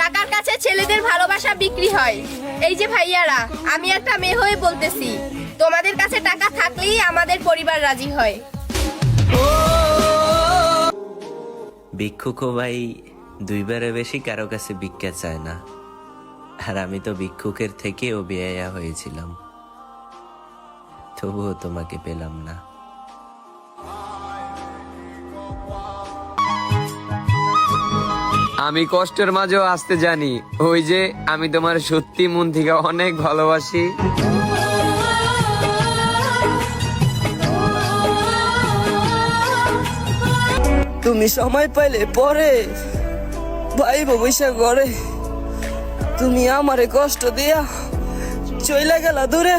টাকার কাছে ছেলেদের ভালোবাসা বিক্রি হয়। এই যে ভাইয়ারা, আমি একটা মেয়ে হয়ে বলতেছি, তোমাদের কাছে টাকা থাকলেই আমাদের পরিবার রাজি হয়। ভিক্ষুকও ভাই দুইবারে বেশি কারো কাছে ভিক্ষা চায় না, আর আমি তো ভিক্ষুকের থেকেও বেহায়া হয়েছিলাম, তবুও তোমাকে পেলাম না। আমি কষ্টের মাঝেও আসতে জানি, ওই যে আমি তোমার সত্যি মন থেকে অনেক ভালোবাসি। তুমি সময় পাইলে পরে ভাই বৈশা ঘরে, তুমি আমারে কষ্ট দিয়া চইলা গেলা দূরে।